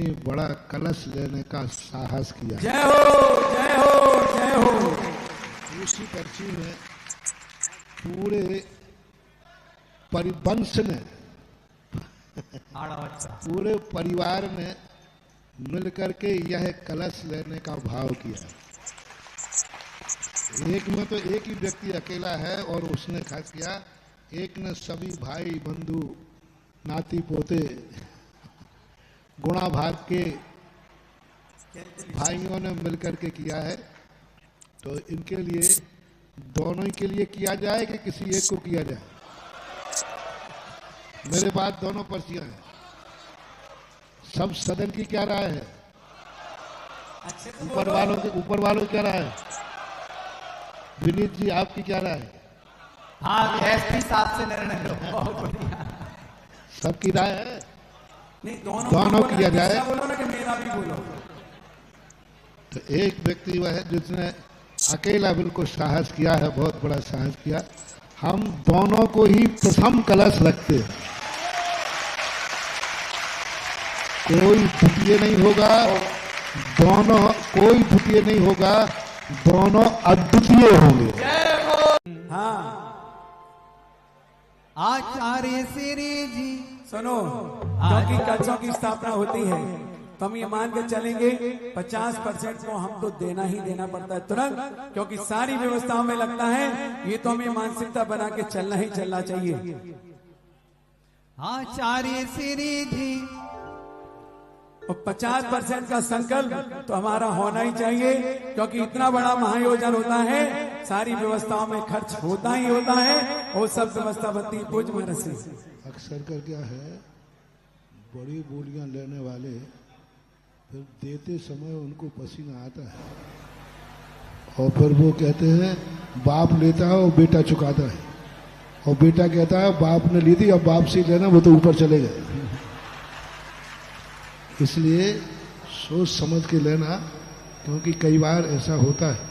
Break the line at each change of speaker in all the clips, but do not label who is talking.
इतनी बड़ा कलश लेने का साहस किया।
जय हो जय हो जय हो।
उसी पर्ची में पूरे परिवंश ने पूरे परिवार ने मिलकर के यह कलश लेने का भाव किया। एक में तो एक ही व्यक्ति अकेला है और उसने खास किया, एक ने सभी भाई बंधु नाती पोते गुणा भाग के भाइयों ने मिलकर के किया है। तो इनके लिए दोनों ही के लिए किया जाए कि किसी एक को किया जाए? मेरे पास दोनों पर्चियां हैं। सब सदन की क्या राय है? ऊपर वालों की क्या राय है? विनीत जी आपकी क्या राय है?
हाँ, एसपी साहब से निर्णय लो। बहुत बढ़िया।
सबकी राय है?
नहीं,
दोनों किया जाए।
बोलो ना कि मेरा भी बोलो।
तो एक व्यक्ति वह है जिसने अकेला बिल्कुल साहस किया है, बहुत बड़ा साहस किया। हम दोनों को ही प्रथम कलश रखते हैं, कोई द्वितीय नहीं होगा, दोनों कोई द्वितीय नहीं होगा, दोनों अद्वितीय होंगे।
हाँ, आचार्य श्री जी सुनो, क्योंकि कलशों की स्थापना होती है तो हम ये मान के चलेंगे 50% को हम तो देना ही देना पड़ता है तुरंत, क्योंकि सारी व्यवस्थाओं में लगता है। ये तो हमें मानसिकता बना के चलना ही चलना चाहिए। आचार्य श्री जी, और 50% का संकल्प तो हमारा होना ही चाहिए, क्योंकि इतना बड़ा महायोजन होता है, सारी व्यवस्थाओं में खर्च होता ही होता है, और सब व्यवस्था बनती है पूज में रसी।
अक्सर कर क्या है, बड़ी बोलियां लेने वाले फिर देते समय उनको पसीना आता है और फिर वो कहते हैं बाप लेता है और बेटा चुकाता है, और बेटा कहता है बाप ने ली थी अब बाप से लेना, वो तो ऊपर चले गए। इसलिए सोच समझ के लेना, क्योंकि कई बार ऐसा होता है।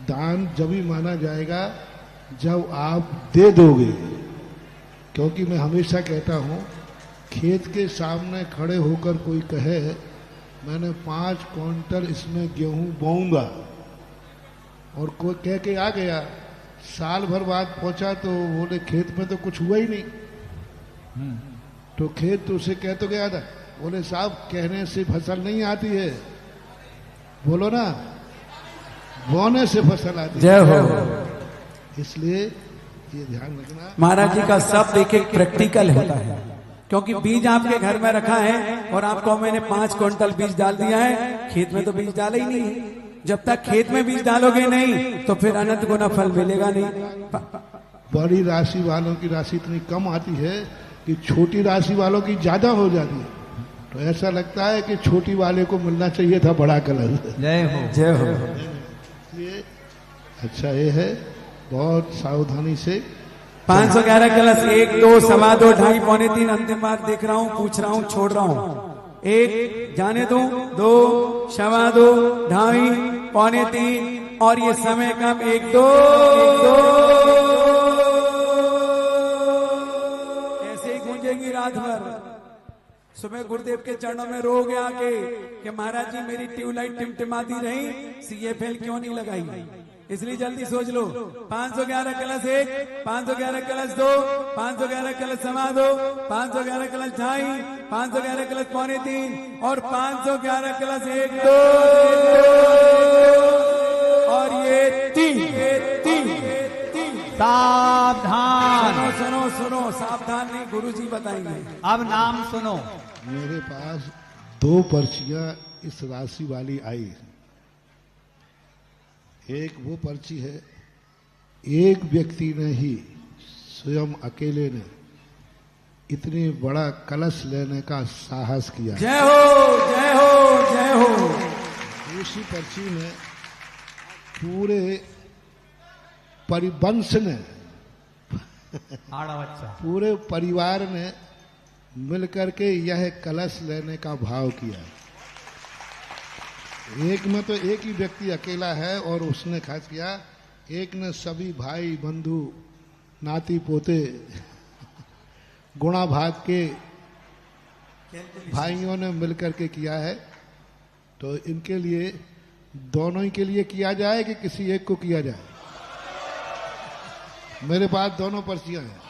दान जब ही माना जाएगा जब आप दे दोगे, क्योंकि मैं हमेशा कहता हूं, खेत के सामने खड़े होकर कोई कहे मैंने 5 क्विंटल इसमें गेहूं बोऊंगा, और कोई कह के आ गया, साल भर बाद पहुंचा तो बोले खेत में तो कुछ हुआ ही नहीं। तो खेत तो उसे कह तो गया था, बोले साहब कहने से फसल नहीं आती है, बोलो ना, बोने से फसल आती है।
जय हो।
इसलिए ये ध्यान रखना,
महाराज जी का शब्द एक एक प्रैक्टिकल होता है, क्योंकि बीज आपके घर में रखा है और आपको मैंने 5 क्विंटल बीज डाल दिया है, खेत में तो बीज डाला ही नहीं। जब तक खेत में बीज डालोगे नहीं तो फिर अनंत गुना फल मिलेगा नहीं।
बड़ी राशि वालों की राशि इतनी कम आती है कि छोटी राशि वालों की ज्यादा हो जाती है, तो ऐसा लगता है कि छोटी वाले को मिलना चाहिए था बड़ा कलश। जय हो
जय हो।
इसलिए अच्छा ये है, बहुत सावधानी से
511 कलश 1 2 सवा 2 2.5 पौने 3, अंतिम बार देख रहा हूँ, पूछ रहा हूँ, छोड़ रहा हूँ। 1 जाने दो, 2 सवा 2 2.5 पौने 3, और ये समय कम 1 2 ऐसे ही गूंजेगी रात भर। सुबह गुरुदेव के चरणों में रोगे आके कि महाराज जी मेरी ट्यूबलाइट टिमटिमाती रही, CFL क्यों नहीं लगाई? इसलिए जल्दी सोच लो। 511 कलश 1, 511 कलश 2, 511 कलश सवा 2, 511 कलश 2.5, 511 कलश पौने 3, और 511 कलश 1 2, और ये 3। सावधान। सुनो सुनो सुनो, सावधान नहीं, गुरुजी बताएंगे। अब नाम सुनो।
मेरे पास 2 पर्चियां इस राशि वाली आई। एक वो पर्ची है, एक व्यक्ति ने ही स्वयं अकेले ने इतनी बड़ा कलश लेने का साहस किया।
जय हो जय हो जय हो।
उसी पर्ची में पूरे परिवंश ने पूरे परिवार ने मिलकर के यह कलश लेने का भाव किया। एक में तो एक ही व्यक्ति अकेला है और उसने खास किया, एक ने सभी भाई बंधु नाती पोते गुणा भाग के भाइयों ने मिलकर के किया है, तो इनके लिए दोनों ही के लिए किया जाए कि किसी एक को किया जाए? मेरे पास दोनों पर्चियां हैं।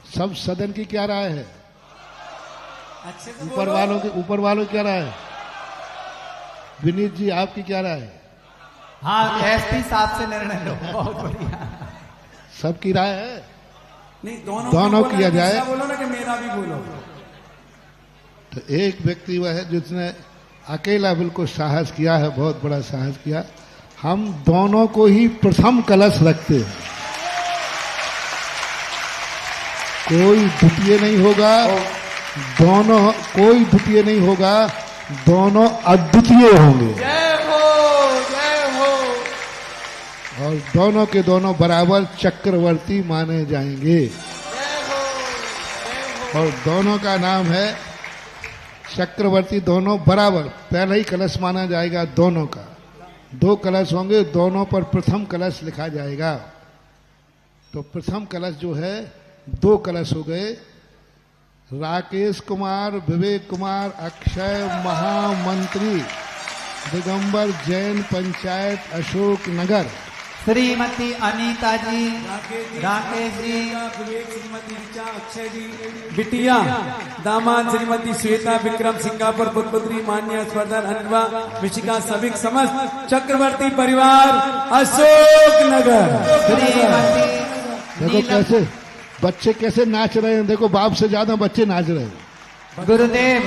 सब सदन की क्या राय है? ऊपर वालों की क्या राय है? विनीत जी आपकी क्या राय है?
हाँ, एसपी साहब से निर्णय लो। बहुत बढ़िया।
सबकी राय है?
नहीं,
दोनों किया जाए।
बोलो ना कि मेरा भी बोलो।
तो एक व्यक्ति वह है जिसने अकेला बिल्कुल साहस किया है, बहुत बड़ा साहस किया। हम दोनों को ही प्रथम कलश रखते हैं, कोई द्वितीय नहीं होगा, दोनों कोई द्वितीय नहीं होगा, दोनों अद्वितीय होंगे।
जय हो, जय हो।
और दोनों के दोनों बराबर चक्रवर्ती माने जाएंगे।
जय हो, जय हो।
और दोनों का नाम है चक्रवर्ती, दोनों बराबर। पहला ही कलश माना जाएगा दोनों का। 2 कलश होंगे, दोनों पर प्रथम कलश लिखा जाएगा। तो प्रथम कलश जो है 2 कलश हो गए। राकेश कुमार, विवेक कुमार, अक्षय महामंत्री, दिगंबर जैन, पंचायत अशोक नगर।
श्रीमती अनीता जी, राकेश जी,
विवेक, श्रीमती ऋचा, अक्षय जी, बिटिया, दामाद श्रीमती श्वेता, विक्रम, सिंगापुर, पुत्री, मान्य स्पर्धर, अनवा, विशिका, सभिक समस्त चक्रवर्ती परिवार अशोक नगर।
देखो कैसे बच्चे कैसे नाच रहे हैं, देखो बाप से ज्यादा बच्चे नाच रहे हैं।
गुरुदेव,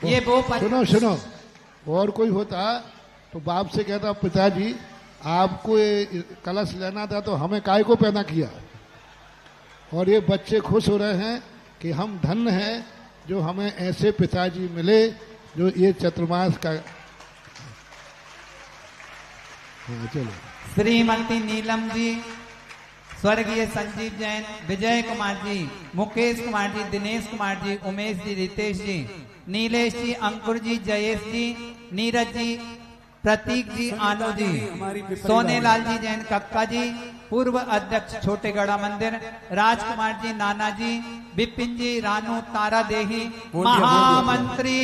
ये वो
सुनो, और कोई होता तो बाप से कहता, पिताजी आपको ये कलश लेना था तो हमें काय को पैदा किया। और ये बच्चे खुश हो रहे हैं कि हम धन्य हैं जो हमें ऐसे पिताजी मिले जो ये चतुर्मास का। हाँ, चलो।
श्रीमती नीलम जी, स्वर्गीय संजीव जैन, विजय कुमार जी, मुकेश कुमार जी, दिनेश कुमार जी, उमेश जी, रितेश जी, नीलेश जी, अंकुर जी, जयेश जी, नीरज जी, प्रतीक जी, आनो जी, सोनेलाल जी जैन, कक्का जी, पूर्व अध्यक्ष छोटेगढ़ा मंदिर, राजकुमार जी, नाना जी, विपिन जी, रानू, तारा देही, महामंत्री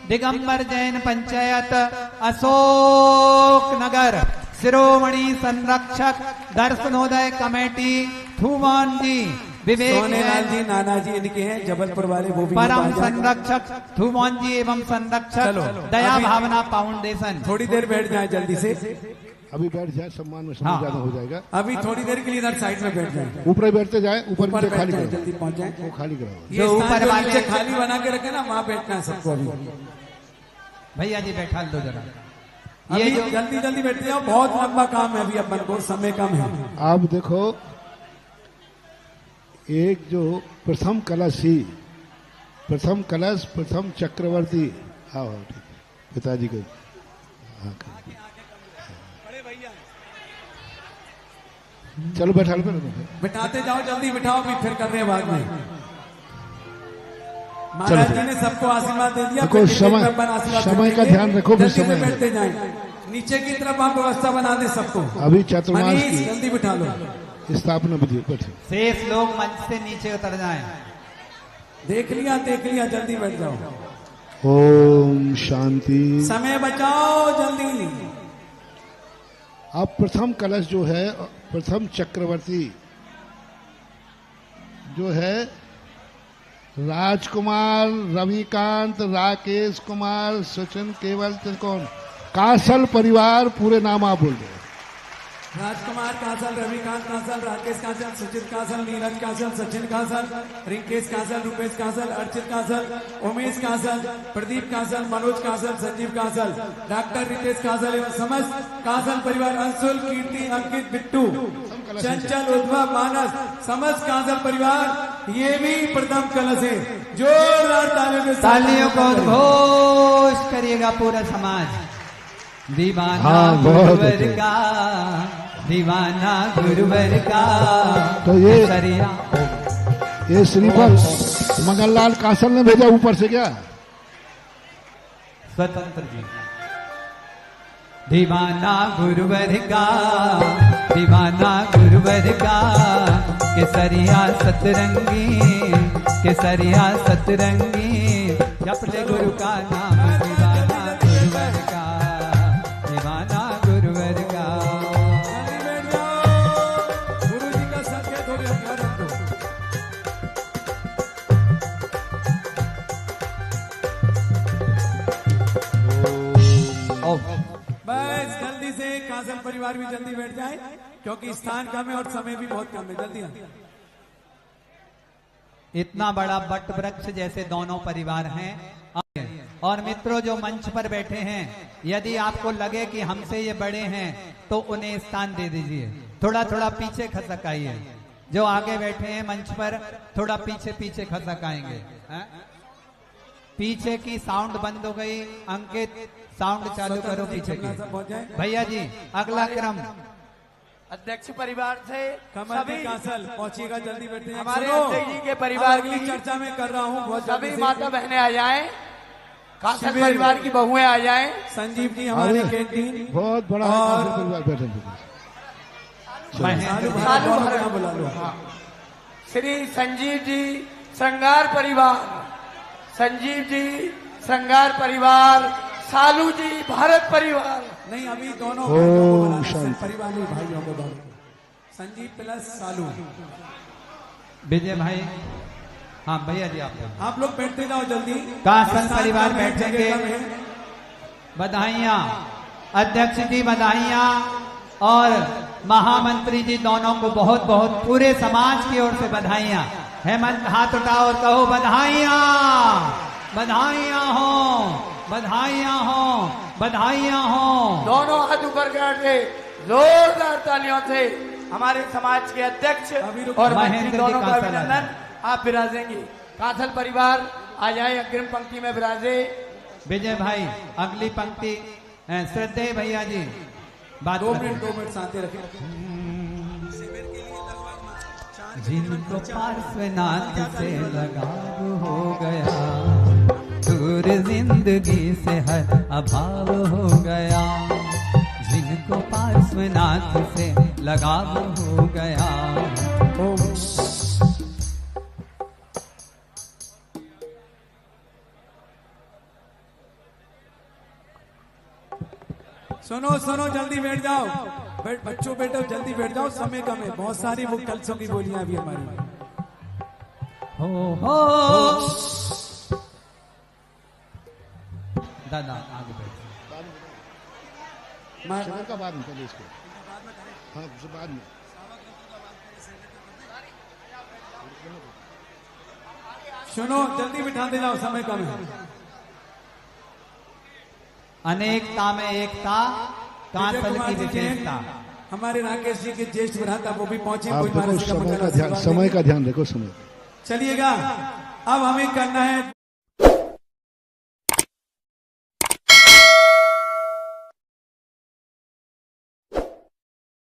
दिगंबर जैन, पंचायत अशोक नगर, शिरोमणि संरक्षक दर्शनोदय कमेटी थूमान जी, विवेक
सोनेलाल जी, नाना जी इनके हैं, जबलपुर वाले, वो भी
परम संरक्षक थूमान जी एवं संरक्षक दया भावना फाउंडेशन।
थोड़ी देर बैठ जाए जल्दी से,
अभी बैठ जाए, सम्मान में समय ज्यादा हो जाएगा।
अभी थोड़ी देर के लिए इधर साइड में बैठ जाए,
ऊपर ही बैठते जाए, ऊपर नीचे खाली करो,
जल्दी पहुंच जाए।
वो खाली कराओ।
ये ऊपर वाले खाली बना के रखे ना, वहां बैठना है सबको। अभी
भैया जी बैठा दो जरा,
ये जो जल्दी बैठते जाओ, बहुत लंबा काम है, अभी अपन को समय कम है।
आप देखो, एक जो प्रथम कलश ही, प्रथम कलश, प्रथम चक्रवर्ती। हाँ ठीक है, पिताजी को। हाँ, चलो बैठा लो,
बिठाते जाओ, जल्दी बिठाओ, फिर कर रहे हैं बाद में। महाराज जी ने सबको आशीर्वाद दे दिया।
देखो समय का ध्यान रखो, फिर समय
बैठते जाए। नीचे की तरफ आप व्यवस्था बना दे सबको।
अभी चतुर्मास की
जल्दी बिठा लो,
स्थापना विधि।
शेष लोग मंच से नीचे उतर जाएं।
देख लिया, जल्दी बैठ जाओ।
ओम शांति।
समय बचाओ, जल्दी।
अब प्रथम कलश जो है, प्रथम चक्रवर्ती जो है, राजकुमार, रविकांत, राकेश कुमार, सचिन, केवल, त्रिकोण, कासल परिवार। पूरे नाम आप बोल दो।
राजकुमार कासल, रविकांत कासल, राकेश कासल, सुचित कासल, नीरज कासल, सचिन कासल, रिंकेश कासल, रूपेश कासल, अर्चित कासल, उमेश कासल, प्रदीप कासल, मनोज कासल, संजीव कासल, डॉक्टर रितेश कासल एवं समस्त कासल परिवार, अंशुल, कीर्ति, अंकित, बिट्टू, चंचल, उद्भव, मानस, समस्त कासल परिवार। ये भी प्रथम कलश है। जोरदार
तालियों को उद्घोष करिएगा पूरा समाज। दीवाना गुरुवर का, दीवाना गुरुवर का।
तो ये श्रीपद मंगललाल कासल ने भेजा ऊपर से क्या?
स्वतंत्र जी। दीवाना गुरुवर का, दीवाना गुरुवर का, केसरिया सतरंगी, केसरिया सतरंगी, जप ले गुरु का नाम, दीवाना गुरुवर का, दीवाना गुरुवर का।
जल्दी बैठ जाओ, गुरु जी का संकेत हो गया, घर रख दो। बस जल्दी से कासल परिवार भी जल्दी बैठ जाए, क्योंकि स्थान कम है और समय भी बहुत कम है। जल्दी आइए।
इतना बड़ा वट वृक्ष जैसे दोनों परिवार हैं। और मित्रों जो मंच पर बैठे हैं, यदि आपको लगे कि हमसे ये बड़े हैं तो उन्हें स्थान दे दीजिए। थोड़ा थोड़ा पीछे खसक आइए। जो आगे बैठे हैं मंच पर, थोड़ा पीछे पीछे खसक आएंगे। पीछे की साउंड बंद हो गई। अंकित साउंड चालू करो पीछे की। भैया जी अगला क्रम
अध्यक्ष परिवार से
सभी कासल पहुंचिएगा, जल्दी बैठते हैं।
हमारे अध्यक्ष जी के परिवार की
चर्चा में कर रहा हूँ, बहुत
सभी माता बहनें आ जाएं, कासल परिवार की बहुएं आ जाएं।
संजीव जी हमारे कैंटीन
बहुत बड़ा
और
परिवार बैठे
बुला लो।
श्री संजीव जी श्रृंगार परिवार, संजीव जी श्रृंगार परिवार, सालू जी भारत परिवार।
नहीं, अभी दोनों परिवार में भाइयों को दोनों, संजीव प्लस सालू।
विजय भाई, हाँ भैया जी
आप लोग बैठते जाओ जल्दी।
कासल परिवार बैठेंगे। बधाइयाँ अध्यक्ष जी, बधाइयाँ। और महामंत्री जी दोनों को बहुत बहुत पूरे समाज की ओर से बधाइयाँ। हेमंत हाथ उठाओ और कहो बधाइयाँ, बधाइयाँ हो, बधाइयाँ हो, बधाइयाँ हो।
दोनों हाथ ऊपर करके जोरदार तालियों से हमारे समाज के अध्यक्ष और मंत्री दोनों का अभिनंदन। आप विराजेंगे। कासल परिवार आ जाए, अग्रिम पंक्ति में विराजे।
विजय भाई अगली पंक्ति श्रद्धेय भैया जी। बात
2 मिनट साथे रखें।
जिनको पार्श्वनाथ से लगाव हो गया, दूर जिंदगी से हर अभाव हो गया। जिनको पार्श्वनाथ से लगाव हो गया।
सुनो सुनो, जल्दी बैठ जाओ। बच्चों बैठो, जल्दी बैठ जाओ, समय कम है। बहुत सारी वो कलसों की बोलियां भी हमारी।
हो दादा आगे बैठ।
शिविर का बाद में पहले इसको, हाँ बाद में।
सुनो, जल्दी बिठाते जाओ, समय कम है।
अनेकता में एकता, कासल की विशेषता।
हमारे राकेश जी के ज्येष्ठ भ्राता वो भी पहुंचे।
आप देखो समय का ध्यान रखो, समय।
चलिएगा, अब हमें करना है